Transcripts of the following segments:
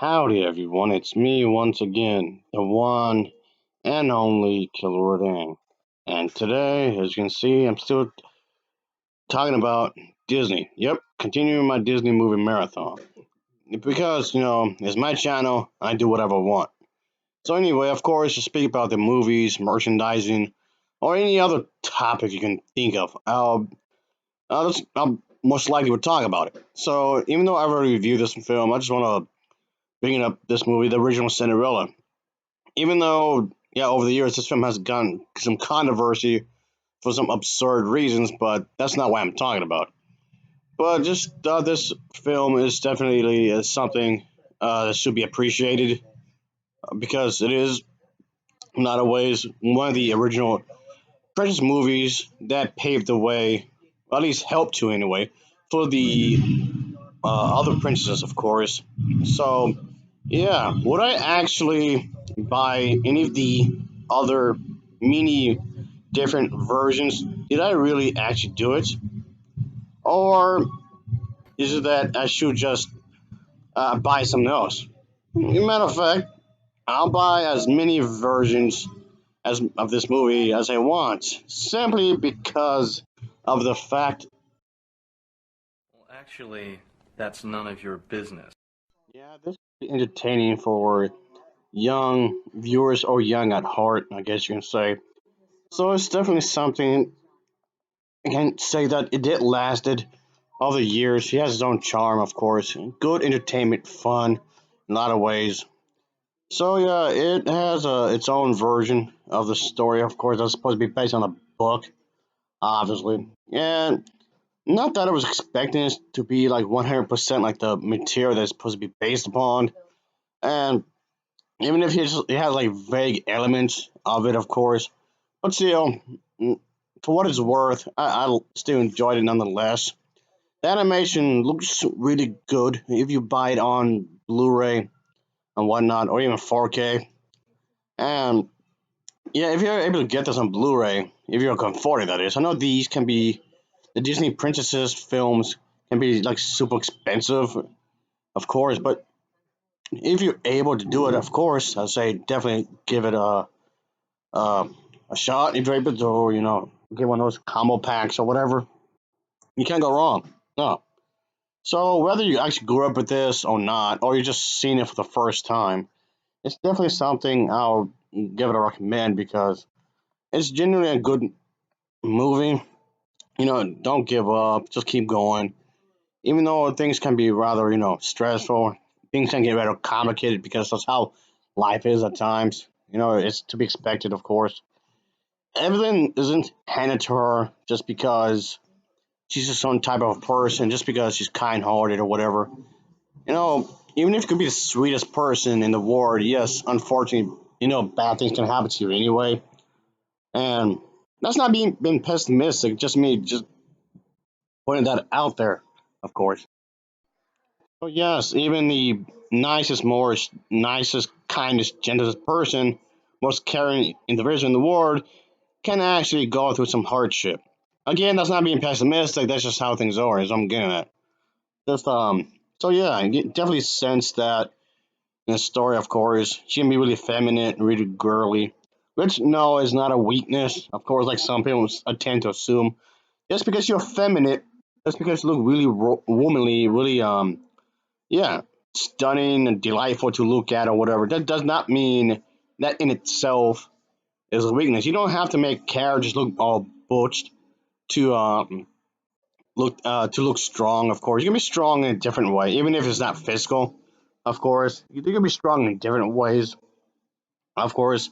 Howdy everyone, it's me once again, the one and only Killer Dang. And today, as you can see, I'm still talking about Disney. Yep, continuing my Disney movie marathon. Because, it's my channel, I do whatever I want. So anyway, of course, to speak about the movies, merchandising, or any other topic you can think of, I'll most likely would talk about it. So even though I've already reviewed this film, I just want to bring up this movie, the original Cinderella. Even though, yeah, over the years this film has gotten some controversy for some absurd reasons, but that's not why I'm talking about. But just this film is definitely something that should be appreciated because it is, in a lot of ways, one of the original Princess movies that paved the way, or at least helped to anyway, for the other princesses, of course. So, yeah, would I actually buy any of the other mini different versions? Did I really actually do it? Or is it that I should just buy something else? Matter of fact, I'll buy as many versions as of this movie as I want, simply because of the fact. Well, actually, that's none of your business. Yeah, this is entertaining for young viewers or young at heart, I guess you can say. So it's definitely something I can say that it did lasted all the years. He has his own charm, of course. Good entertainment, fun in a lot of ways. So yeah, it has its own version of the story. Of course, that's supposed to be based on a book, obviously. And not that I was expecting it to be like 100% like the material that's supposed to be based upon. And even if it has like vague elements of it, of course. But still, for what it's worth, I still enjoyed it nonetheless. The animation looks really good if you buy it on Blu-ray and whatnot, or even 4K. And yeah, if you're able to get this on Blu-ray, if you're affording that is, I know these can be the Disney princesses films can be like super expensive, of course. But if you're able to do it, of course, I say definitely give it uh, a shot. If you're able to, get one of those combo packs or whatever, you can't go wrong. No. So whether you actually grew up with this or not, or you just seen it for the first time, it's definitely something I'll give it a recommend because it's genuinely a good movie. Don't give up, just keep going. Even though things can be rather, stressful, things can get rather complicated because that's how life is at times. It's to be expected, of course. Everything isn't handed to her just because she's just some type of person, just because she's kind hearted or whatever. Even if you could be the sweetest person in the world, yes, unfortunately, bad things can happen to you anyway. And that's not being pessimistic, just me just putting that out there, of course. So yes, even the nicest, kindest, gentlest person, most caring individual in the world, can actually go through some hardship. Again, that's not being pessimistic. That's just how things are. Is what I'm getting at. Just So yeah, I definitely sense that in the story. Of course, she can be really feminine, really girly, which no is not a weakness. Of course, like some people tend to assume, just because you're feminine, just because you look really womanly, really yeah, stunning and delightful to look at or whatever. That does not mean that in itself is a weakness. You don't have to make characters look all butched to look strong. Of course, you can be strong in a different way, even if it's not physical. Of course, you can be strong in different ways. Of course,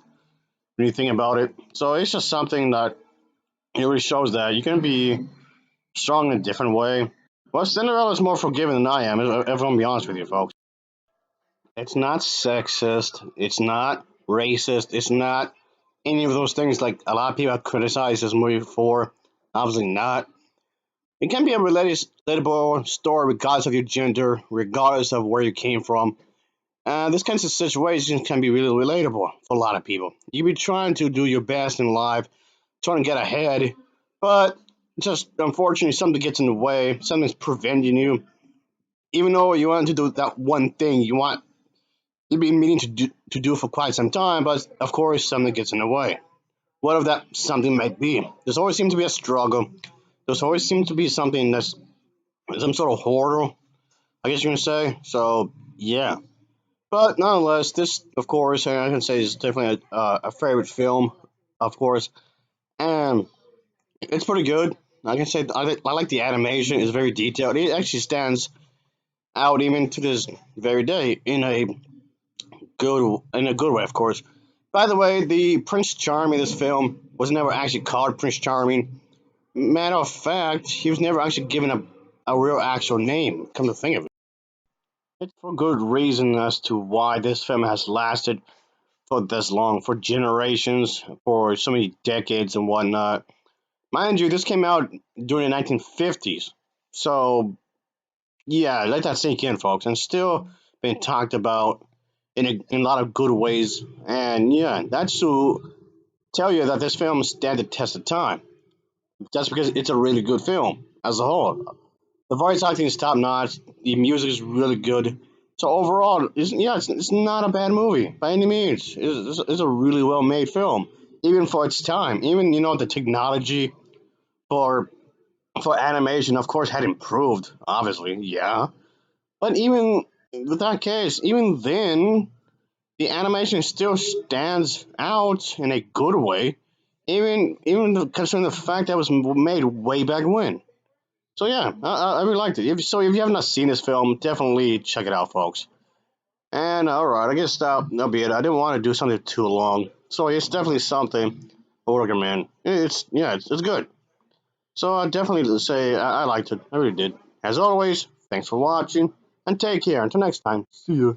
when you think about it, so it's just something that it really shows that you can be strong in a different way. Well, Cinderella is more forgiving than I am. If I'm gonna be honest with you, folks. It's not sexist. It's not racist. It's not any of those things like a lot of people have criticized this movie for. Obviously not. It can be a relatable story regardless of your gender, regardless of where you came from. This kinds of situations can be really relatable for a lot of people. You be trying to do your best in life, trying to get ahead, but just unfortunately something gets in the way, something's preventing you. Even though you want to do that one thing, you want you've been meaning to do for quite some time, but of course something gets in the way. Whatever that something might be. There's always seems to be a struggle. There's always seems to be something that's some sort of horror, I guess you can say. So yeah, but nonetheless, this of course I can say is definitely a favorite film, of course, and it's pretty good. I can say I like the animation. It's very detailed. It actually stands out even to this very day in a good way, of course. By the way, the Prince Charming in this film was never actually called Prince Charming. Matter of fact, he was never actually given a real actual name. Come to think of it, it's for good reason as to why this film has lasted for this long, for generations, for so many decades and whatnot. Mind you, this came out during the 1950s, so yeah, let that sink in, folks, and still been talked about in a lot of good ways. And yeah, that's to tell you that this film stands the test of time. That's because it's a really good film as a whole. The voice acting is top notch. The music is really good. So overall, it's not a bad movie by any means. It's a really well made film, even for its time. Even the technology for animation, of course, had improved. Obviously, yeah. But even with that case, even then, the animation still stands out in a good way. Even considering the fact that it was made way back when. So yeah, I really liked it. If you have not seen this film, definitely check it out, folks. And all right, I guess that'll be it. I didn't want to do something too long, so it's definitely something I would recommend. It's good. So I definitely say I liked it. I really did. As always, thanks for watching, and take care. Until next time, see ya.